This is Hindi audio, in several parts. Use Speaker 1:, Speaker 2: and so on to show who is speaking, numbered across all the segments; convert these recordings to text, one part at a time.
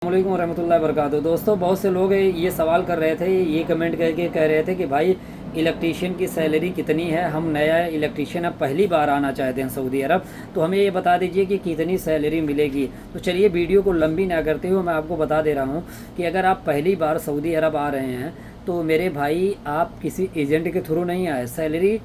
Speaker 1: अस्सलामुअलैकुम वरहमतुल्लाहि वबरकातुहू। दोस्तों, बहुत से लोग ये सवाल कर रहे थे, ये कमेंट करके कह रहे थे कि भाई इलेक्ट्रीशियन की सैलरी कितनी है। हम नया इलेक्ट्रीशियन अब पहली बार आना चाहते हैं सऊदी अरब, तो हमें ये बता दीजिए कि कितनी सैलरी मिलेगी। तो चलिए वीडियो को लंबी ना करते हुए मैं आपको बता दे रहा हूँ कि अगर आप पहली बार सऊदी अरब आ रहे हैं तो मेरे भाई आप किसी एजेंट के थ्रू नहीं आए। सैलरी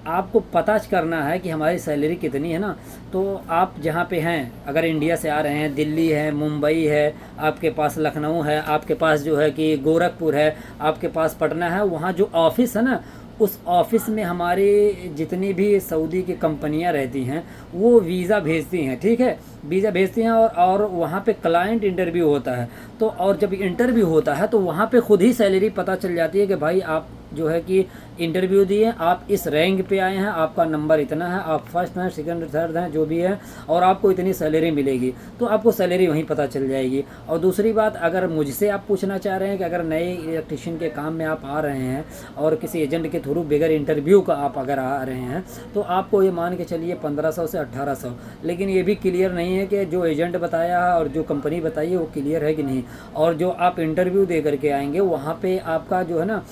Speaker 1: आपको पता करना है कि हमारी सैलरी कितनी है ना। तो आप जहाँ पे हैं, अगर इंडिया से आ रहे हैं, दिल्ली है, मुंबई है, आपके पास लखनऊ है, आपके पास जो है कि गोरखपुर है, आपके पास पटना है, वहाँ जो ऑफ़िस है ना, उस ऑफ़िस में हमारे जितनी भी सऊदी की कंपनियां रहती हैं वो वीज़ा भेजती हैं। ठीक है, वीज़ा भेजती हैं और वहाँ पे क्लाइंट इंटरव्यू होता है। तो और जब इंटरव्यू होता है तो वहाँ पे खुद ही सैलरी पता चल जाती है कि भाई आप जो है कि इंटरव्यू दिए, आप इस रैंक पे आए हैं, आपका नंबर इतना है, आप फर्स्ट हैं, सेकंड, थर्ड हैं, जो भी है, और आपको इतनी सैलरी मिलेगी। तो आपको सैलरी वहीं पता चल जाएगी। और दूसरी बात, अगर मुझसे आप पूछना चाह रहे हैं कि अगर नए इलेक्ट्रिशियन के काम में आप आ रहे हैं और किसी एजेंट के थ्रू बगैर इंटरव्यू का आप अगर आ रहे हैं तो आपको ये मान के चलिए 1500 से 1800। लेकिन ये भी क्लियर नहीं है कि जो एजेंट बताया है और जो कंपनी बताई है वो क्लियर है कि नहीं। और जो आप इंटरव्यू दे करके आएंगे वहाँ पे आपका जो है ना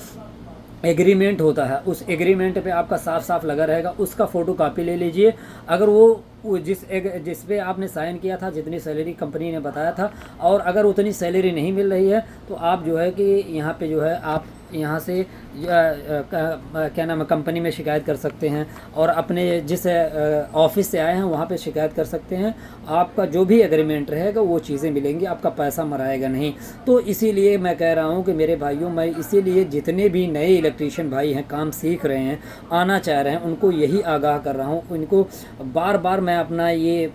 Speaker 1: एग्रीमेंट होता है, उस एग्रीमेंट पे आपका साफ साफ लगा रहेगा, उसका फ़ोटो कापी ले लीजिए। अगर वो जिस पे आपने साइन किया था, जितनी सैलरी कंपनी ने बताया था, और अगर उतनी सैलरी नहीं मिल रही है तो आप जो है कि यहाँ पे जो है आप यहाँ से क्या नाम है, कंपनी में शिकायत कर सकते हैं और अपने जिस ऑफिस से आए हैं वहाँ पे शिकायत कर सकते हैं। आपका जो भी एग्रीमेंट रहेगा वो चीज़ें मिलेंगी, आपका पैसा मराएगा नहीं। तो इसीलिए मैं कह रहा हूँ कि मेरे भाइयों, मैं इसीलिए जितने भी नए इलेक्ट्रीशियन भाई हैं, काम सीख रहे हैं, आना चाह रहे हैं, उनको यही आगाह कर रहा हूँ। उनको बार बार मैं अपना ये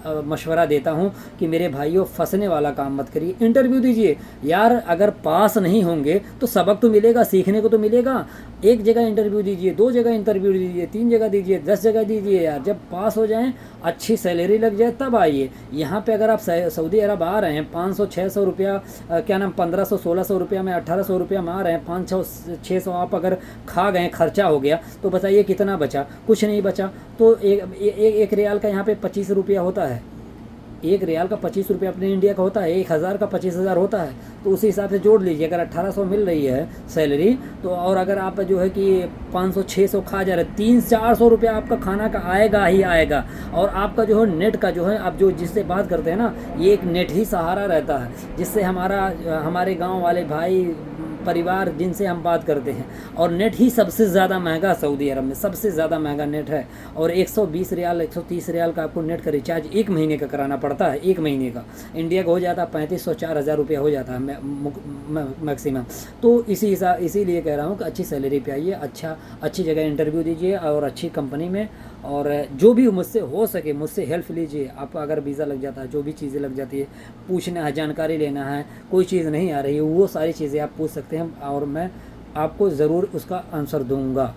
Speaker 1: मशवरा देता हूँ कि मेरे भाइयों, फंसने वाला काम मत करिए, इंटरव्यू दीजिए यार। अगर पास नहीं होंगे तो सबक तो मिलेगा, सीखने को तो मिलेगा। एक जगह इंटरव्यू दीजिए, 2 जगह इंटरव्यू दीजिए, 3 जगह दीजिए, 10 जगह दीजिए यार। जब पास हो जाएं, अच्छी सैलरी लग जाए तब आइए यहाँ पे। अगर आप सऊदी अरब आ रहे हैं 500-600 रुपया, क्या नाम, 1500-1600 रुपया में, 1800 रुपया में आ रहे हैं, 500-600 आप अगर खा गए, खर्चा हो गया, तो बताइए कितना बचा? कुछ नहीं बचा। तो एक रियाल का यहाँ पे 25 रुपया होता है। एक रियाल का 25 रुपये अपने इंडिया का होता है, 1000 का 25,000 होता है। तो उसी हिसाब से जोड़ लीजिए। अगर 1800 मिल रही है सैलरी तो, और अगर आप जो है कि 500-600 खा जा रहे हैं, 300-400 रुपया आपका खाना का आएगा ही आएगा। और आपका जो है नेट का जो है, आप जो जिससे बात करते हैं ना, ये एक नेट ही सहारा रहता है जिससे हमारे गाँव वाले भाई परिवार जिनसे हम बात करते हैं। और नेट ही सबसे ज़्यादा महंगा सऊदी अरब में, सबसे ज़्यादा महंगा नेट है। और 120 रियाल 130 रियाल का आपको नेट का रिचार्ज 1 महीने का कराना पड़ता है। 1 महीने का इंडिया का हो जाता है 3500-4000 रुपया हो जाता है मैक्सिमम। तो इसीलिए कह रहा हूँ कि अच्छी सैलरी पे आइए, अच्छी जगह इंटरव्यू दीजिए और अच्छी कंपनी में। और जो भी मुझसे हो सके मुझसे हेल्प लीजिए। आपका अगर वीज़ा लग जाता है, जो भी चीज़ें लग जाती है, पूछना है, जानकारी लेना है, कोई चीज़ नहीं आ रही है, वो सारी चीज़ें आप पूछ सकते हैं और मैं आपको ज़रूर उसका आंसर दूंगा।